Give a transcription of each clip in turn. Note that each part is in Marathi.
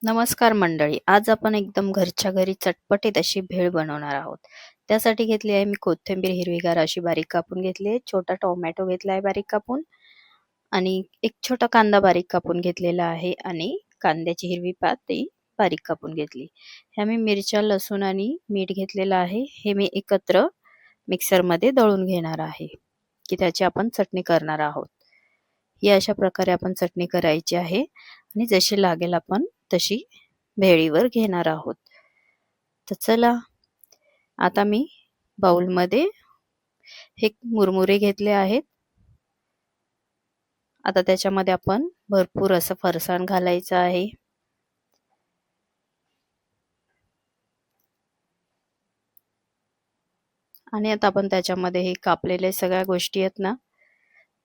नमस्कार मंडळी, आज आपण एकदम घरच्या घरी चटपटीत अशी भेळ बनवणार आहोत. त्यासाठी घेतली आहे मी कोथिंबीर हिरवीगार अशी बारीक कापून घेतली आहे. छोटा टोमॅटो घेतला आहे बारीक कापून आणि एक छोटा कांदा बारीक कापून घेतलेला आहे आणि कांद्याची हिरवी पात ती बारीक कापून घेतली. ह्या मी मिरच्या, लसूण आणि मीठ घेतलेलं आहे. हे मी एकत्र मिक्सरमध्ये दळून घेणार आहे की त्याची आपण चटणी करणार आहोत. ही अशा प्रकारे आपण चटणी करायची आहे आणि जशी लागेल आपण तशी भेळीवर घेणार आहोत. तर चला, आता मी बाउलमध्ये हे मुरमुरे घेतले आहेत. आता त्याच्यामध्ये आपण भरपूर असं फरसाण घालायचं आहे. आणि आता आपण त्याच्यामध्ये हे कापलेले सगळ्या गोष्टी आहेत ना,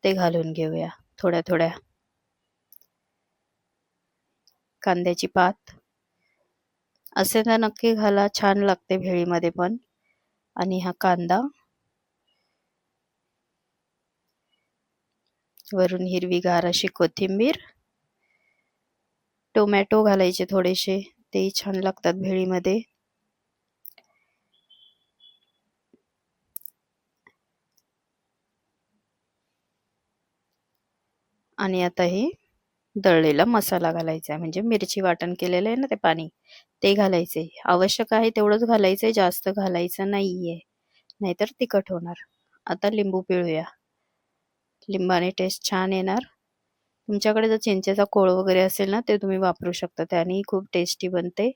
ते घालून घेऊया थोड्या थोड्या. कांद्याची पात असे तर नक्की घाला, छान लागते भेळीमध्ये पण. आणि हा कांदा, वरून हिरवीगार अशी कोथिंबीर, टोमॅटो घालायचे थोडेसे, तेही छान लागतात भेळीमध्ये. आणि आता हे दळलेला मसाला घालायचा आहे, म्हणजे मिरची वाटण केलेलं आहे ना ते पाणी, ते घालायचे. आवश्यक आहे तेवढंच घालायचंय, जास्त घालायचं नाहीये, नाहीतर तिखट होणार. आता लिंबू पिळूया, लिंबाने टेस्ट छान येणार. तुमच्याकडे जर चिंचेचा कोळ वगैरे असेल ना, ते तुम्ही वापरू शकता, त्यानेही खूप टेस्टी बनते.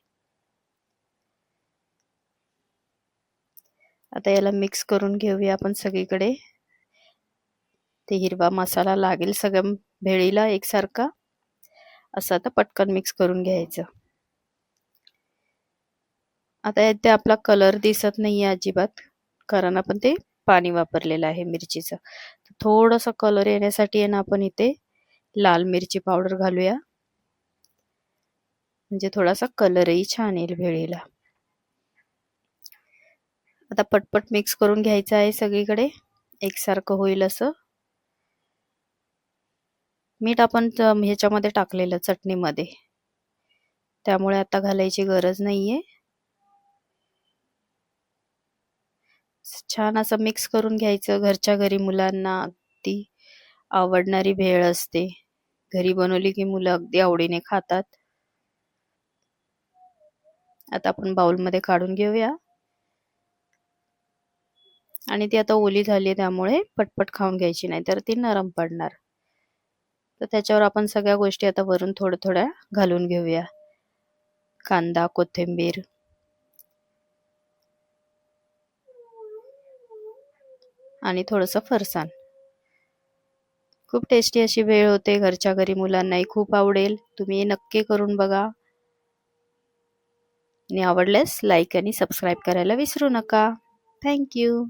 आता याला मिक्स करून घेऊया आपण सगळीकडे. ते हिरवा मसाला लागेल सगळ्या भेळीला एकसारखा, असं आता पटकन मिक्स करून घ्यायचं. आता इथे आपला कलर दिसत नाहीये अजिबात, कारण आपण ते पाणी वापरलेलं आहे मिरचीचं. थोडासा कलर येण्यासाठी आहे ना, आपण इथे लाल मिरची पावडर घालूया, म्हणजे थोडासा कलरही छान येईल भेळीला. आता पटपट मिक्स करून घ्यायचं आहे सगळीकडे, एकसारखं होईल असं. मीठ आपण ह्याच्यामध्ये टाकलेलं चटणीमध्ये, त्यामुळे आता घालायची गरज नाहीये. छान असं मिक्स करून घ्यायचं. घरच्या घरी मुलांना अगदी आवडणारी भेळ असते. घरी बनवली की मुलं अगदी आवडीने खातात. आता आपण बाउलमध्ये काढून घेऊया. आणि ती आता ओली झाली, त्यामुळे पटपट खाऊन घ्यायची, नाही तर ती नरम पडणार. तर त्याच्यावर आपण सगळ्या गोष्टी आता वरून थोड्या थोड्या घालून घेऊया. कांदा, कोथिंबीर आणि थोडंसं फरसाण. खूप टेस्टी अशी भेळ होते. घरच्या घरी मुलांनाही खूप आवडेल. तुम्ही नक्की करून बघा आणि आवडल्यास लाईक आणि सबस्क्राईब करायला विसरू नका. Thank you.